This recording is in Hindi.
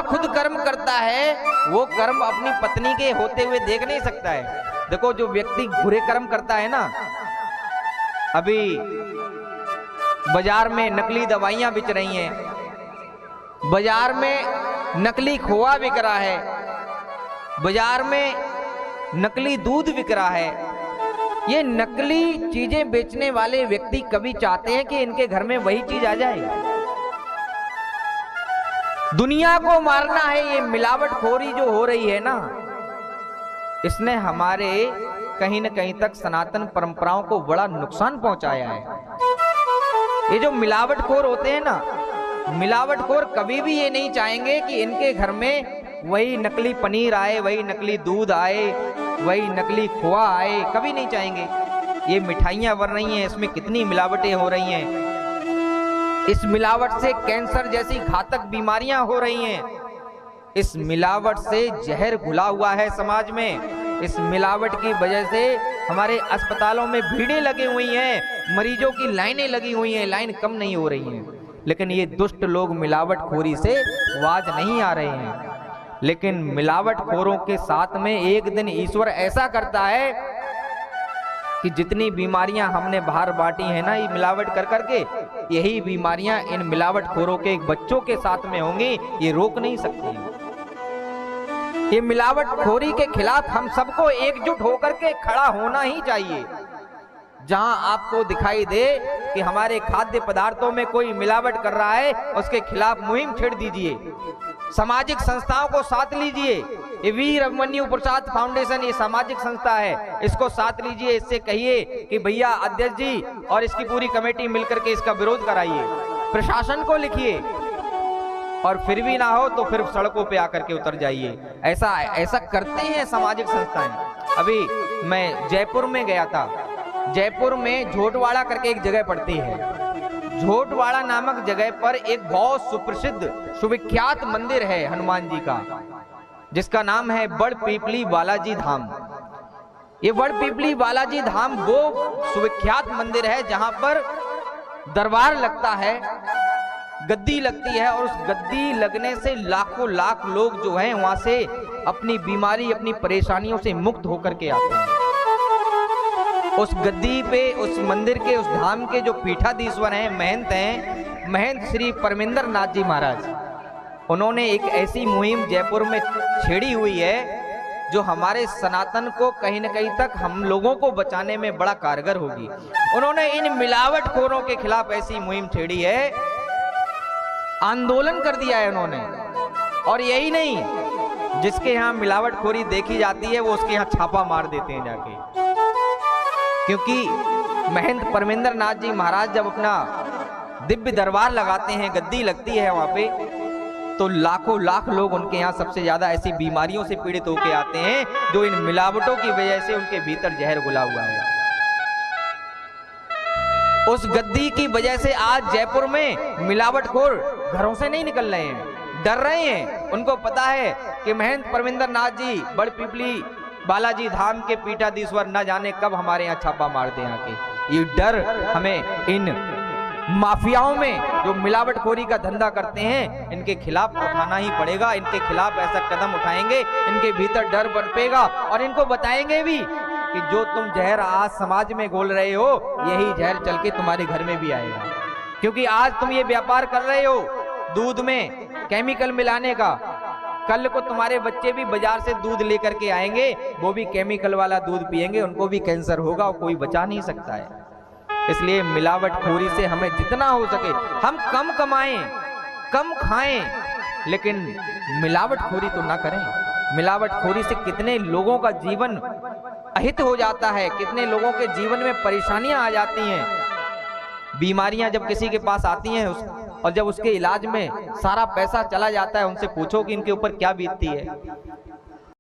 खुद कर्म करता है वो कर्म अपनी पत्नी के होते हुए देख नहीं सकता है। देखो जो व्यक्ति बुरे कर्म करता है ना, अभी बाजार में नकली दवाइयां बिक रही हैं, बाजार में नकली खोआ बिक रहा है, बाजार में नकली दूध बिक रहा है। ये नकली चीजें बेचने वाले व्यक्ति कभी चाहते हैं कि इनके घर में वही चीज आ जाए? दुनिया को मारना है। ये मिलावटखोरी जो हो रही है ना, इसने हमारे कहीं न कहीं तक सनातन परंपराओं को बड़ा नुकसान पहुंचाया है। ये जो मिलावटखोर होते हैं ना, मिलावटखोर कभी भी ये नहीं चाहेंगे कि इनके घर में वही नकली पनीर आए, वही नकली दूध आए, वही नकली खोआ आए, कभी नहीं चाहेंगे। ये मिठाइयां बन रही हैं, इसमें कितनी मिलावटें हो रही हैं। इस मिलावट से कैंसर जैसी घातक बीमारियां हो रही हैं। इस मिलावट से जहर घुला हुआ है समाज में। इस मिलावट की वजह से हमारे अस्पतालों में भीड़ें लगी हुई हैं, मरीजों की लाइनें लगी हुई हैं, लाइन कम नहीं हो रही हैं। लेकिन ये दुष्ट लोग मिलावटखोरी से बाज नहीं आ रहे हैं। लेकिन मिलावटखोरों के साथ में एक दिन ईश्वर ऐसा करता है कि जितनी बीमारियां हमने बाहर बांटी है ना, ये मिलावट कर करके, यही बीमारियां इन मिलावटखोरों के बच्चों के साथ में होंगी। ये रोक नहीं सकती। ये मिलावटखोरी के खिलाफ हम सबको एकजुट होकर के खड़ा होना ही चाहिए। जहां आपको दिखाई दे कि हमारे खाद्य पदार्थों में कोई मिलावट कर रहा है, उसके खिलाफ मुहिम छेड़ दीजिए। सामाजिक संस्थाओं को साथ लीजिए। ये वीर अभिमन्यु प्रसाद फाउंडेशन, ये सामाजिक संस्था है, इसको साथ लीजिए। इससे कहिए कि भैया अध्यक्ष जी और इसकी पूरी कमेटी मिलकर के इसका विरोध कराइए। प्रशासन को लिखिए, और फिर भी ना हो तो फिर सड़कों पे आकर के उतर जाइए। ऐसा करते हैं सामाजिक संस्थाएं। अभी मैं जयपुर में गया था। जयपुर में झोटवाड़ा करके एक जगह पड़ती है। झोटवाड़ा नामक जगह पर एक बहुत सुप्रसिद्ध सुविख्यात मंदिर है हनुमान जी का, जिसका नाम है बड़ पीपली बालाजी धाम। ये बड़ पीपली बालाजी धाम वो सुविख्यात मंदिर है जहां पर दरबार लगता है, गद्दी लगती है, और उस गद्दी लगने से लाखों लाख लोग जो हैं वहां से अपनी बीमारी, अपनी परेशानियों से मुक्त होकर के आते हैं। उस गद्दी पे, उस मंदिर के, उस धाम के जो पीठाधीश्वर हैं, महंत श्री परमिंदर नाथ जी महाराज, उन्होंने एक ऐसी मुहिम जयपुर में छेड़ी हुई है जो हमारे सनातन को कहीं न कहीं तक हम लोगों को बचाने में बड़ा कारगर होगी। उन्होंने इन मिलावटखोरों के खिलाफ ऐसी मुहिम छेड़ी है, आंदोलन कर दिया है उन्होंने। और यही नहीं, जिसके यहाँ मिलावटखोरी देखी जाती है वो उसके यहाँ छापा मार देते हैं जाके। क्योंकि महंत परमिंदर नाथ जी महाराज जब अपना दिव्य दरबार लगाते हैं, गद्दी लगती है वहां पे, तो लाखों लाख लोग उनके यहाँ सबसे ज्यादा ऐसी बीमारियों से पीड़ित होकर आते हैं जो इन मिलावटों की वजह से उनके भीतर जहर घुला हुआ है। उस गद्दी की वजह से आज जयपुर में मिलावटखोर घरों से नहीं निकल रहे हैं, डर रहे हैं। उनको पता है कि महंत परमिंदर नाथ जी बड़ पीपली बालाजी धाम के पीठाधीश्वर न जाने कब हमारे यहाँ छापा मार दे आके। ये डर हमें इन माफियाओं में जो मिलावटखोरी का धंधा करते हैं, इनके खिलाफ उठाना ही पड़ेगा। इनके खिलाफ ऐसा कदम उठाएंगे, इनके भीतर डर पनपेगा, और इनको बताएंगे भी कि जो तुम जहर आज समाज में घोल रहे हो, यही जहर चल के तुम्हारे घर में भी आएगा। क्योंकि आज तुम ये व्यापार कर रहे हो दूध में केमिकल मिलाने का, कल को तुम्हारे बच्चे भी बाजार से दूध लेकर के आएंगे, वो भी केमिकल वाला दूध पिएंगे, उनको भी कैंसर होगा, और कोई बचा नहीं सकता है। इसलिए मिलावटखोरी से हमें जितना हो सके हम कम कमाएं, कम खाएं, लेकिन मिलावटखोरी तो ना करें। मिलावटखोरी से कितने लोगों का जीवन अहित हो जाता है, कितने लोगों के जीवन में परेशानियां आ जाती हैं। बीमारियां जब किसी के पास आती हैं और जब उसके इलाज में सारा पैसा चला जाता है, उनसे पूछो कि इनके ऊपर क्या बीतती है।